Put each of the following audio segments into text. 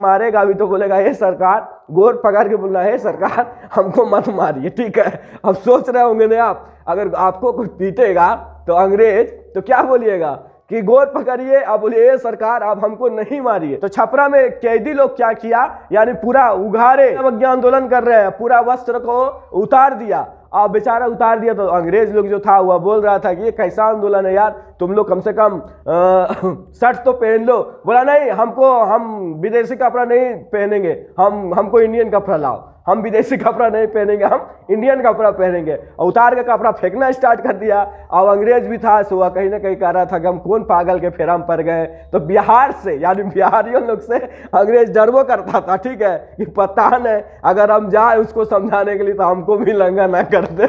मारेगा भी तो बोलेगा हे सरकार, गोर पकड़ के बोलना है सरकार हमको मत मारिए, ठीक है। अब सोच रहे होंगे ना आप, अगर आपको कुछ पीटेगा तो अंग्रेज तो क्या बोलिएगा कि गोर पकड़िए, अब बोलिए सरकार आप हमको नहीं मारिए। तो छपरा में कैदी लोग क्या किया, यानी पूरा उघारे अवज्ञा आंदोलन कर रहे हैं, पूरा वस्त्र को उतार दिया। अब बेचारा उतार दिया तो अंग्रेज लोग जो था वह बोल रहा था कि ये कैसा आंदोलन है यार, तुम लोग कम से कम शर्ट तो पहन लो। बोला नहीं, हम विदेशी कपड़ा नहीं पहनेंगे, हमको इंडियन कपड़ा लाओ, हम विदेशी कपड़ा नहीं पहनेंगे, हम इंडियन कपड़ा पहनेंगे। और उतार के कपड़ा फेंकना स्टार्ट कर दिया। अब अंग्रेज भी था सो वह कहीं ना कहीं कह रहा था कि हम कौन पागल के फेरा में पड़ गए। तो बिहार से, यानी बिहारियों लोग से अंग्रेज डरबो करता था, ठीक है, कि पता नहीं अगर हम जाए उसको समझाने के लिए तो हमको भी लंगा ना कर दे।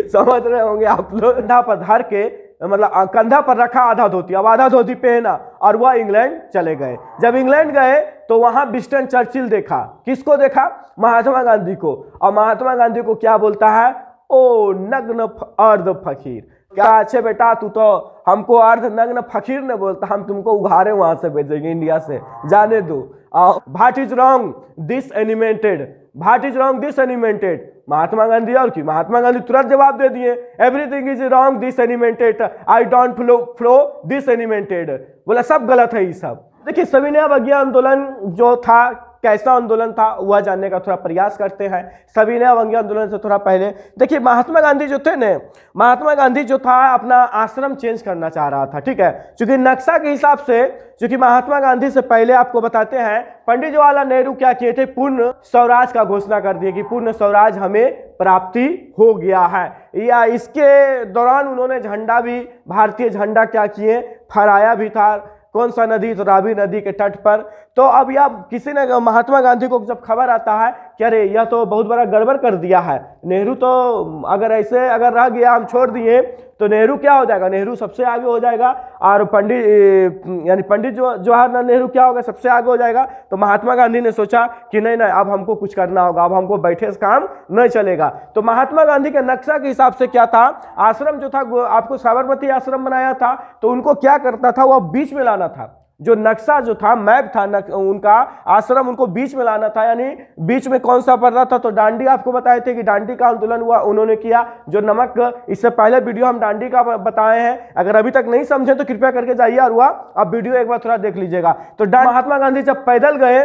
समझ रहे होंगे आप लोग। कंधा पर धर के, मतलब कंधा पर रखा आधा धोती, अब आधा धोती पहना और वह इंग्लैंड चले गए। जब इंग्लैंड गए तो वहां विंस्टन चर्चिल देखा। किसको देखा? महात्मा गांधी को। और महात्मा गांधी को क्या बोलता है? ओ नग्न अर्ध फकीर। क्या अच्छे बेटा, तू तो हमको अर्ध नग्न फकीर ने बोलता, हम तुमको उघारे वहां से भेजेंगे, इंडिया से, जाने दो। What is wrong this animated, what is wrong this animated. Mahatma Gandhi और की महात्मा गांधी तुरंत जवाब दे दिए, everything is wrong this animated, I don't flow this animated. बोला सब गलत है ये सब। देखिए सविनय अवज्ञा आंदोलन जो था, कैसा आंदोलन था वह जानने का थोड़ा प्रयास करते हैं। सविनय अवज्ञा आंदोलन से थोड़ा पहले देखिए, महात्मा गांधी जो थे न, महात्मा गांधी जो था अपना आश्रम चेंज करना चाह रहा था, ठीक है। क्योंकि नक्शा के हिसाब से, क्योंकि महात्मा गांधी से पहले आपको बताते हैं पंडित जवाहरलाल नेहरू क्या किए थे, पूर्ण स्वराज का घोषणा कर दिए कि पूर्ण स्वराज हमें प्राप्ति हो गया है। या इसके दौरान उन्होंने झंडा भी, भारतीय झंडा क्या किए, फहराया भी था। कौन सा नदी? तो रावी नदी के तट पर। तो अब यह किसी ने, महात्मा गांधी को जब खबर आता है कि अरे यह तो बहुत बड़ा गड़बड़ कर दिया है, नेहरू तो अगर ऐसे अगर रह गया, हम छोड़ दिए तो नेहरू क्या हो जाएगा, नेहरू सबसे आगे हो जाएगा, और पंडित जवाहरलाल नेहरू क्या होगा, सबसे आगे हो जाएगा। तो महात्मा गांधी ने सोचा कि नहीं नहीं, अब हमको कुछ करना होगा, अब हमको बैठे से काम नहीं चलेगा। तो महात्मा गांधी के नक्शा के हिसाब से क्या था, आश्रम जो था आपको साबरमती आश्रम बनाया था, तो उनको क्या करता था, वह बीच में लाना था। जो नक्शा जो था, मैप था उनका आश्रम, उनको बीच में लाना था। यानी बीच में कौन सा पड़ रहा था, तो डांडी, आपको बताए थे कि डांडी का आंदोलन हुआ, उन्होंने किया। जो नमक, इससे पहले वीडियो हम डांडी का बताए हैं, अगर अभी तक नहीं समझे तो कृपया करके जाइए और हुआ अब वीडियो एक बार थोड़ा देख लीजिएगा। तो महात्मा गांधी जब पैदल गए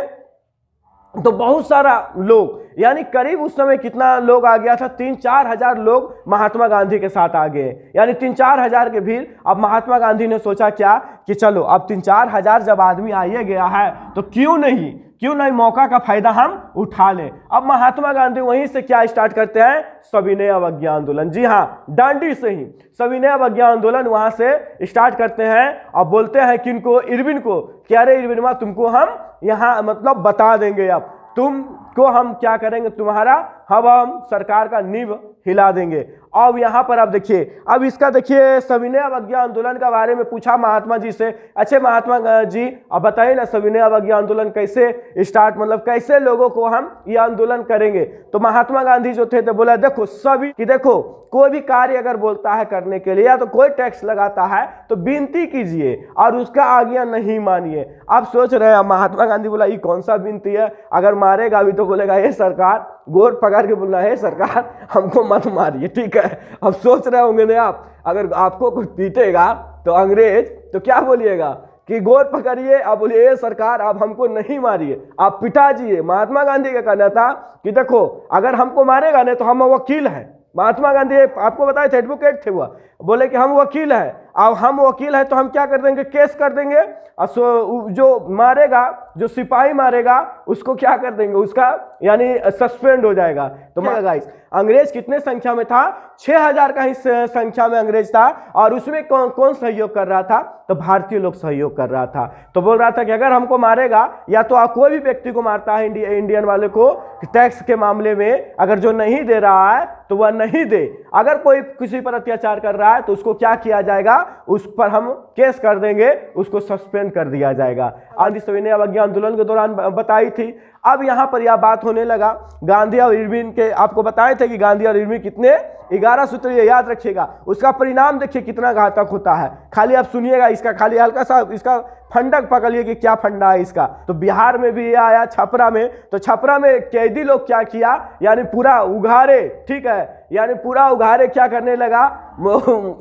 तो बहुत सारा लोग, यानी करीब उस समय कितना लोग आ गया था, 3-4 हजार लोग महात्मा गांधी के साथ आ गए, यानी 3-4 हजार के भीड़। अब महात्मा गांधी ने सोचा क्या कि चलो अब 3-4 हजार जब आदमी आइए गया है तो क्यों नहीं मौका का फायदा हम उठा लें। अब महात्मा गांधी वहीं से क्या स्टार्ट करते हैं, सविनय अवज्ञा आंदोलन। जी हाँ, डांडी से ही सविनय अवज्ञा आंदोलन वहां से स्टार्ट करते हैं। और बोलते हैं किनको, इरविन को, क्या रे इरविन, तुमको हम यहाँ मतलब बता देंगे, अब तुमको हम क्या करेंगे, तुम्हारा हम सरकार का नींव हिला देंगे। अब यहाँ पर आप देखिए, अब इसका देखिए सविनय अवज्ञा आंदोलन के बारे में पूछा महात्मा जी से, अच्छे महात्मा जी अब बताइए ना सविनय अवज्ञा आंदोलन कैसे स्टार्ट, मतलब कैसे लोगों को हम ये आंदोलन करेंगे। तो महात्मा गांधी जो थे तो बोला देखो सभी कि देखो कोई भी कार्य अगर बोलता है करने के लिए, या तो कोई टैक्स लगाता है तो विनती कीजिए और उसका आज्ञा नहीं मानिए। आप सोच रहे हैं महात्मा गांधी बोला ये कौन सा विनती है, अगर मारेगा भी तो बोलेगा हे सरकार, गोर पकड़ के बोलना है सरकार हमको मत मारिए, ठीक है। अब सोच रहे होंगे ना आप, अगर आपको कुछ पीटेगा तो अंग्रेज तो क्या बोलिएगा कि गोर पकड़िए, अब बोलिए सरकार आप हमको नहीं मारिए, आप पिटा जिए। महात्मा गांधी का कहना था कि देखो अगर हमको मारेगा नहीं तो हम वकील हैं। महात्मा गांधी आपको बताए थे एडवोकेट थे, वह बोले कि हम वकील हैं, अब हम वकील हैं तो हम क्या कर देंगे, केस कर देंगे, और जो मारेगा, जो सिपाही मारेगा उसको क्या कर देंगे, उसका यानी सस्पेंड हो जाएगा। तो गाइस अंग्रेज कितने संख्या में था, 6000 का ही संख्या में अंग्रेज था। और उसमें कौन सहयोग कर रहा था, तो भारतीय लोग सहयोग कर रहा था। तो बोल रहा था कि अगर हमको मारेगा, या तो कोई भी व्यक्ति को मारता है इंडियन वाले को टैक्स के मामले में, अगर जो नहीं दे रहा है तो वह नहीं दे, अगर कोई किसी पर अत्याचार कर रहा है तो उसको क्या किया जाएगा, उस पर हम केस कर देंगे, उसको सस्पेंड कर दिया जाएगा। सविनय अवज्ञा आंदोलन के दौरान बताई थी। अब यहाँ पर यह बात होने लगा गांधी और इरविन के, आपको बताए थे कि गांधी और इरविन कितने 11 सूत्र, ये याद रखिएगा। उसका परिणाम देखिए कितना घातक होता है। खाली आप सुनिएगा, इसका खाली हल्का सा इसका फंडक पकड़िए कि क्या फंडा है इसका। तो बिहार में भी ये आया, छपरा में, तो छपरा में कैदी लोग क्या किया, यानी पूरा उघारे, ठीक है, यानी पूरा उघारे क्या करने लगा,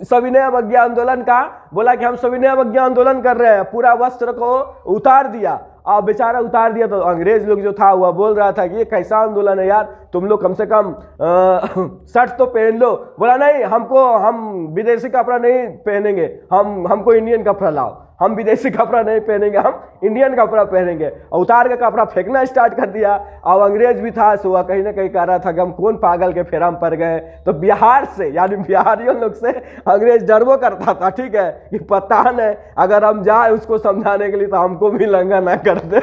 सविनय अवज्ञा आंदोलन का, बोला कि हम सविनय अवज्ञा आंदोलन कर रहे हैं, पूरा वस्त्र को उतार दिया। और बेचारा उतार दिया तो अंग्रेज लोग जो था वह बोल रहा था कि ये कैसा आंदोलन है यार, तुम लोग कम से कम शर्ट तो पहन लो। बोला नहीं, हम विदेशी कपड़ा नहीं पहनेंगे, हमको इंडियन कपड़ा लाओ, हम विदेशी कपड़ा नहीं पहनेंगे, हम इंडियन कपड़ा पहनेंगे। और उतार के कपड़ा फेंकना स्टार्ट कर दिया। और अंग्रेज भी था सो वह कहीं ना कहीं कह रहा था कि हम कौन पागल के फेरा में पड़ गए। तो बिहार से, यानी बिहारियों लोग से अंग्रेज डरवो करता था, ठीक है, कि पता नहीं अगर हम जाए उसको समझाने के लिए तो हमको भी लंगा ना कर दे।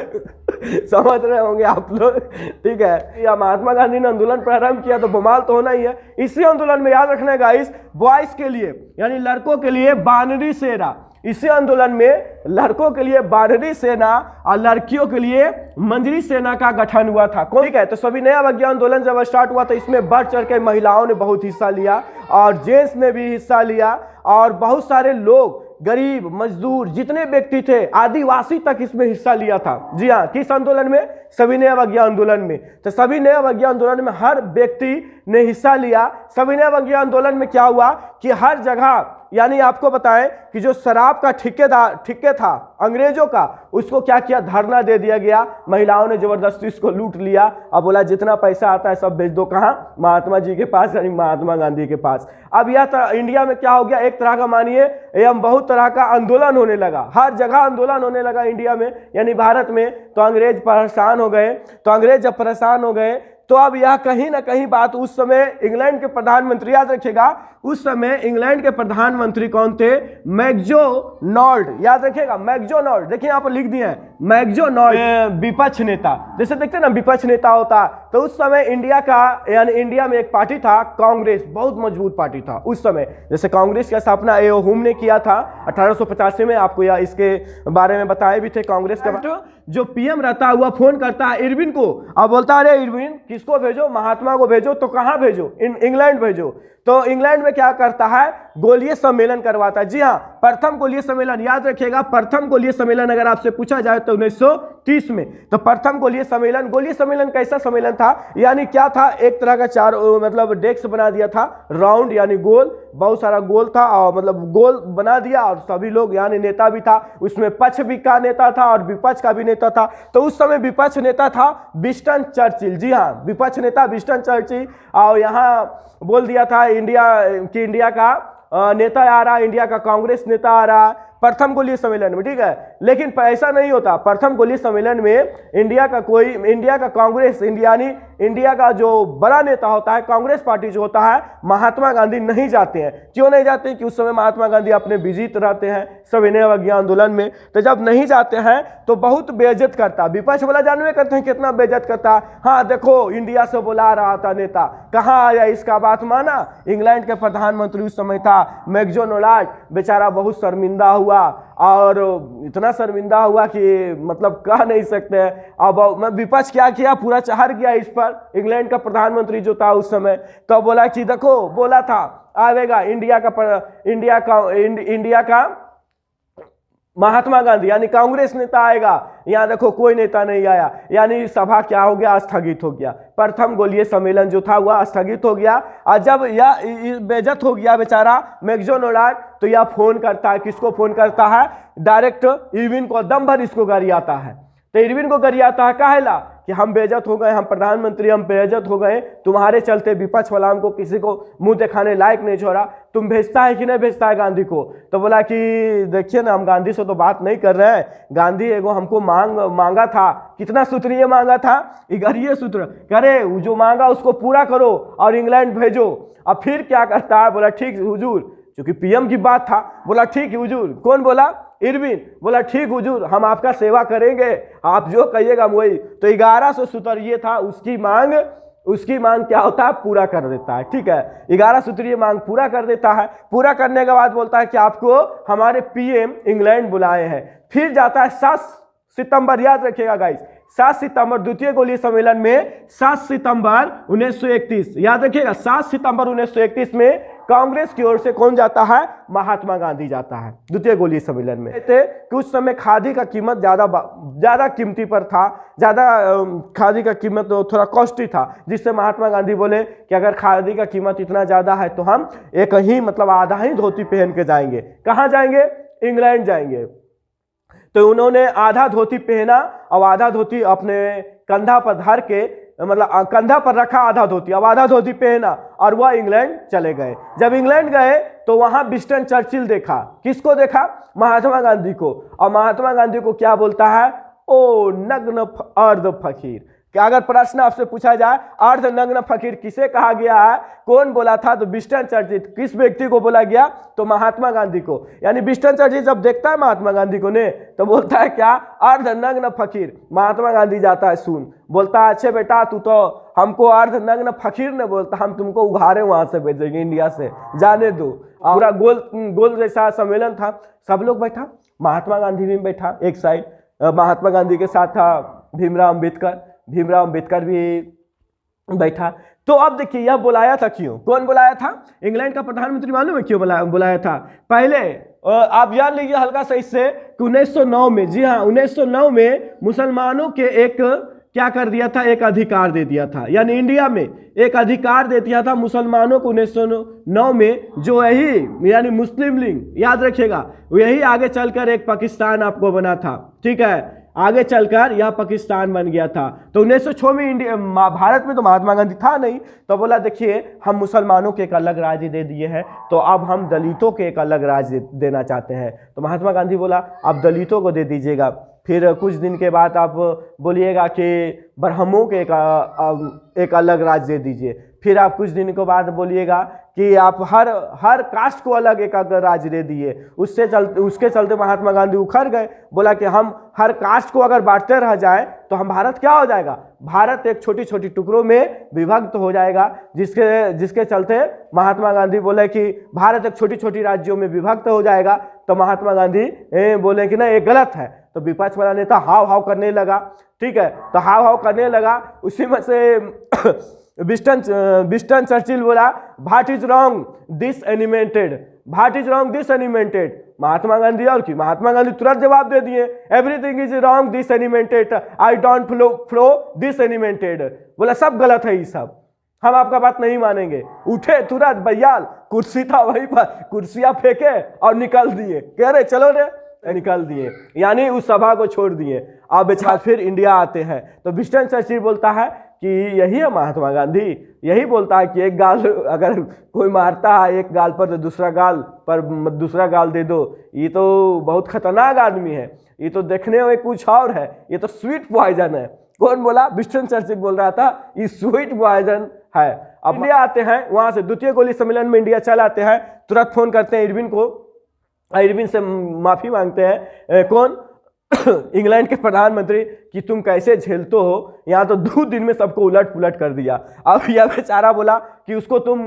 समझ रहे होंगे आप लोग, ठीक है। या महात्मा गांधी ने आंदोलन प्रारंभ किया तो बवाल तो होना ही है। इसी आंदोलन में याद रखना गाइस, बॉयज के लिए यानी लड़कों के लिए बानरी सेना, इसी आंदोलन में लड़कों के लिए बानरी सेना और लड़कियों के लिए मंजरी सेना का गठन हुआ था। ठीक है, तो सविनय अवज्ञा आंदोलन जब स्टार्ट हुआ तो इसमें बढ़ चढ़ के महिलाओं ने बहुत हिस्सा लिया और जेंट्स ने भी हिस्सा लिया, और बहुत सारे लोग, गरीब, मजदूर, जितने व्यक्ति थे, आदिवासी तक इसमें हिस्सा लिया था। जी हाँ, किस आंदोलन में? सविनय अवज्ञा आंदोलन में। तो सविनय अवज्ञा आंदोलन में हर व्यक्ति ने हिस्सा लिया। सविनय अवज्ञा आंदोलन में क्या हुआ कि हर जगह, यानी आपको बताएं कि जो शराब का ठेके था अंग्रेजों का, उसको क्या किया, धरना दे दिया गया। महिलाओं ने जबरदस्ती उसको लूट लिया और बोला जितना पैसा आता है सब भेज दो, कहाँ? महात्मा जी के पास, यानी महात्मा गांधी के पास। अब यह इंडिया में क्या हो गया, एक तरह का मानिए एवं बहुत तरह का आंदोलन होने लगा, हर जगह आंदोलन होने लगा इंडिया में, यानी भारत में। तो अंग्रेज परेशान हो गए। तो अंग्रेज जब परेशान हो गए तो अब यह कहीं ना कहीं बात, उस समय इंग्लैंड के प्रधानमंत्री, याद रखिएगा उस समय इंग्लैंड के प्रधानमंत्री कौन थे? मैकडोनाल्ड, याद रखिएगा मैकडोनाल्ड, देखिए यहाँ पर लिख दिए हैं मैकडोनाल्ड, विपक्ष नेता। जैसे देखते हैं ना विपक्ष नेता होता, तो उस समय इंडिया का, यानी इंडिया में एक पार्टी था कांग्रेस, बहुत मजबूत पार्टी था उस समय। जैसे कांग्रेस की स्थापना ए ओ हुम ने किया था 1885 में, आपको यह इसके बारे में बताए भी थे। कांग्रेस का जो पीएम रहता है वह फोन करता है इरविन को और बोलता है, अरे इरविन किसको भेजो? महात्मा को भेजो। तो कहाँ भेजो? इंग्लैंड भेजो। तो इंग्लैंड में क्या करता है, गोलीय सम्मेलन करवाता है। जी हाँ, प्रथम गोलीय सम्मेलन, याद रखिएगा प्रथम गोलीय सम्मेलन अगर आपसे पूछा जाए तो 1930 में। तो प्रथम गोलीय सम्मेलन कैसा सम्मेलन था, यानी क्या था, एक तरह का चार मतलब डेस्क बना दिया था, राउंड यानी गोल, बहुत सारा गोल था, और मतलब गोल बना दिया, और सभी लोग, यानी नेता भी था उसमें, पक्ष भी का नेता था और विपक्ष का भी नेता था। तो उस समय विपक्ष नेता था विंस्टन चर्चिल। जी हाँ, विपक्ष नेता विंस्टन चर्चिल। और यहाँ बोल दिया था इंडिया का नेता आ रहा, इंडिया का कांग्रेस नेता आ रहा प्रथम गोलीय सम्मेलन में, ठीक है। लेकिन ऐसा नहीं होता, प्रथम गोलीय सम्मेलन में इंडिया का कांग्रेस, इंडिया का जो बड़ा नेता होता है, कांग्रेस पार्टी जो होता है, महात्मा गांधी नहीं जाते हैं। क्यों नहीं जाते हैं? कि उस समय महात्मा गांधी अपने बिजी रहते हैं सविनय अवज्ञा आंदोलन में। तो जब नहीं जाते हैं तो बहुत बेइज्जत करता, विपक्ष वाला जानवे करते हैं कितना बेइज्जत करता। हाँ देखो, इंडिया से बुला रहा था नेता, कहाँ आया, इसका बात माना। इंग्लैंड के प्रधानमंत्री उस समय था मैकडोनाल्ड, बेचारा बहुत शर्मिंदा हुआ, और इतना शर्मिंदा हुआ कि मतलब कह नहीं सकते। अब विपक्ष क्या किया, पूरा चढ़ गया इस पर। इंग्लैंड का प्रधानमंत्री जो था उस समय, तो बोला कि देखो, बोला था आवेगा इंडिया का महात्मा गांधी, यानी कांग्रेस नेता आएगा। यहाँ देखो कोई नेता नहीं आया, यानी सभा क्या हो गया, स्थगित हो गया। प्रथम गोलीय सम्मेलन जो था वह स्थगित हो गया। और जब यह बेइज्जत हो गया बेचारा मैकडोनाल्ड, तो यह फोन करता है, किसको फोन करता है? डायरेक्ट इरविन को, दम भर इसको गरियाता है। तो इरविन को गरियाता है, काहेला कि हम बेइज्जत हो गए, हम प्रधानमंत्री, हम बेइज्जत हो गए, तुम्हारे चलते विपक्ष वाला हमको किसी को मुंह दिखाने लायक नहीं छोड़ा। तुम भेजता है कि नहीं भेजता है गांधी को? तो बोला कि देखिए ना, हम गांधी से तो बात नहीं कर रहे हैं, गांधी एगो हमको मांगा था, कितना सूत्र ये मांगा था, 11 सूत्र, करे जो मांगा उसको पूरा करो और इंग्लैंड भेजो। अब फिर क्या करता है, बोला ठीक हुजूर, क्योंकि पीएम की बात था, बोला ठीक हुजूर। कौन बोला? इरविन बोला ठीक हुजूर, हम आपका सेवा करेंगे, आप जो कहिएगा वही। तो 1100 सूत्रीय था, उसकी मांग क्या होता है, पूरा कर देता है। ठीक है, 11 सूत्रीय मांग पूरा कर देता है। पूरा करने के बाद बोलता है कि आपको हमारे पीएम इंग्लैंड बुलाए हैं। फिर जाता है सितंबर, याद रखिएगा गाइस, 7 सितंबर द्वितीय गोलीय सम्मेलन में 7 सितंबर 1931, याद रखिएगा 7 सितंबर 1931 में कांग्रेस की ओर से कौन जाता है? महात्मा गांधी जाता है द्वितीय गोलीय सम्मेलन में। कहते कि उस समय खादी का कीमत ज्यादा कीमती पर था, ज्यादा खादी का कीमत थोड़ा कॉस्टली था, जिससे महात्मा गांधी बोले कि अगर खादी का कीमत इतना ज्यादा है तो हम एक ही मतलब आधा ही धोती पहन के जाएंगे। कहाँ जाएंगे? इंग्लैंड जाएंगे। तो उन्होंने आधा धोती पहना और आधा धोती अपने कंधा पर धर के, मतलब कंधा पर रखा आधा धोती, अब आधा धोती पहना और वह इंग्लैंड चले गए। जब इंग्लैंड गए तो वहां विंस्टन चर्चिल देखा। किसको देखा? महात्मा गांधी को। और महात्मा गांधी को क्या बोलता है? ओ नग्न अर्ध फकीर। क्या अगर प्रश्न आपसे पूछा जाए अर्ध नग्न फकीर किसे कहा गया है, कौन बोला था? तो विंस्टन चर्चिल। किस व्यक्ति को बोला गया? तो महात्मा गांधी को। यानी विंस्टन चर्चिल जब देखता है महात्मा गांधी को ने तो बोलता है क्या? अर्ध नग्न फकीर। महात्मा गांधी जाता है सुन, बोलता है अच्छे बेटा तू तो हमको अर्ध नग्न फकीर ने बोलता, हम तुमको उघारे वहां से भेजेंगे इंडिया से, जाने दो। पूरा गोल जैसा सम्मेलन था, सब लोग बैठा, महात्मा गांधी भी बैठा एक साइड, महात्मा गांधी के साथ था भीमराव अम्बेडकर भी बैठा। तो अब देखिए यह बुलाया था क्यों? कौन बुलाया था? इंग्लैंड का प्रधानमंत्री। मालूम है क्यों बुलाया था? पहले आप जान लीजिए हल्का सा इससे कि 1909 में, जी हाँ 1909 में मुसलमानों के एक क्या कर दिया था? एक अधिकार दे दिया था, यानी इंडिया में एक अधिकार दे दिया था मुसलमानों को 1909 में, जो यही यानी मुस्लिम लीग, याद रखिएगा, यही आगे चलकर एक पाकिस्तान आपको बना था। ठीक है, आगे चलकर यह पाकिस्तान बन गया था। तो 1906 में इंडिया, भारत में तो महात्मा गांधी था नहीं, तो बोला देखिए हम मुसलमानों के एक अलग राज्य दे दिए हैं, तो अब हम दलितों के एक अलग राज्य देना चाहते हैं। तो महात्मा गांधी बोला आप दलितों को दे दीजिएगा, फिर कुछ दिन के बाद आप बोलिएगा कि ब्राह्मणों के एक अलग राज्य दे दीजिए, फिर आप कुछ दिन के बाद बोलिएगा कि आप हर कास्ट को अलग एक राज्य दे दिए। उसके चलते महात्मा गांधी उखड़ गए, बोला कि हम हर कास्ट को अगर बांटते रह जाए तो हम भारत क्या हो जाएगा? भारत एक छोटी छोटी टुकड़ों में विभक्त हो जाएगा, जिसके चलते महात्मा गांधी बोले कि भारत एक छोटी छोटी राज्यों में विभक्त हो जाएगा। तो महात्मा गांधी बोले कि ना ये गलत है। तो विपक्ष वाला नेता हाव हाव करने लगा। ठीक है, तो हाव हाव करने लगा, उसी में से विंस्टन चर्चिल बोला what is wrong this animated, what is wrong this animated. Mahatma Gandhi और की महात्मा गांधी तुरंत जवाब दे दिए everything is wrong this animated, I don't flow this animated. बोला सब गलत है, ये सब हम आपका बात नहीं मानेंगे। उठे तुरंत बयाल, कुर्सी था वहीं पर, कुर्सियां फेंके और निकल दिए, कह रहे चलो रे, निकल दिए, यानी उस सभा को छोड़ दिए। अब बेचारा फिर इंडिया आते हैं तो विंस्टन चर्चिल बोलता है कि यही है महात्मा गांधी, यही बोलता है कि एक गाल अगर कोई मारता है एक गाल पर तो दूसरा गाल दे दो, ये तो बहुत खतरनाक आदमी है, ये तो देखने में कुछ और है, ये तो स्वीट पॉइजन है। कौन बोला? विंस्टन चर्चिल बोल रहा था ये स्वीट पॉइजन है। अब इंडिया आते हैं, वहां से द्वितीय गोलीय सम्मेलन में इंडिया चल आते हैं, तुरंत फोन करते हैं इरविन को, इरविन से माफी मांगते हैं। कौन? इंग्लैंड के प्रधानमंत्री कि तुम कैसे झेलते हो, यहाँ तो 2 दिन में सबको उलट पुलट कर दिया। अब यह बेचारा बोला कि उसको तुम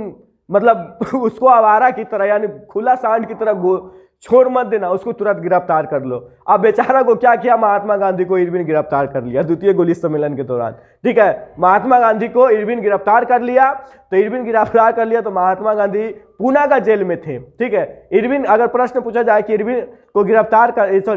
मतलब उसको आवारा की तरह यानी खुला सांड की तरह छोड़ मत देना, उसको तुरंत गिरफ्तार कर लो। अब बेचारा को क्या किया? महात्मा गांधी को इरविन गिरफ्तार कर लिया द्वितीय गोलीय सम्मेलन के दौरान। ठीक है, महात्मा गांधी को इरविन गिरफ्तार कर लिया। तो इरविन गिरफ्तार कर लिया तो महात्मा गांधी पूना का जेल में थे। ठीक है, इरविन अगर प्रश्न पूछा जाए कि इरविन को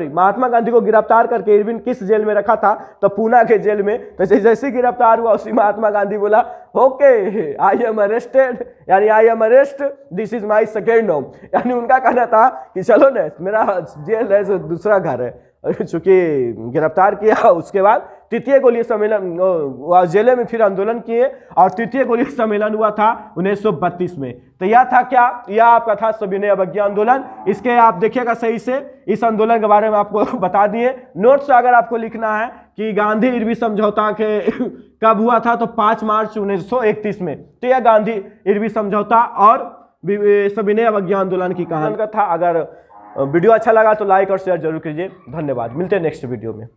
महात्मा गांधी को गिरफ्तार करके इरविन किस जेल में रखा था, तो पूना के जेल में। तो जैसे गिरफ्तार हुआ उसी महात्मा गांधी बोला ओके आई एम अरेस्टेड, यानी I am arrest, this is my second home. यानी उनका कहना था कि चलो ना मेरा जेल है दूसरा घर है। चूंकि गिरफ्तार किया उसके बाद तृतीय गोलीय सम्मेलन जेल में फिर आंदोलन किए और तृतीय गोलीय सम्मेलन हुआ था 1932 में। तो यह था क्या? यह आपका था सविनय अवज्ञा आंदोलन। इसके आप देखिएगा सही से, इस आंदोलन के बारे में आपको बता दिए। नोट्स अगर आपको लिखना है कि गांधी इरविन समझौता के कब हुआ था, तो 5 मार्च 1931 में। तो यह गांधी इरविन समझौता और सविनय अवज्ञा आंदोलन की कहानी का था। अगर वीडियो अच्छा लगा तो लाइक और शेयर जरूर कीजिए। धन्यवाद, मिलते हैं नेक्स्ट वीडियो में।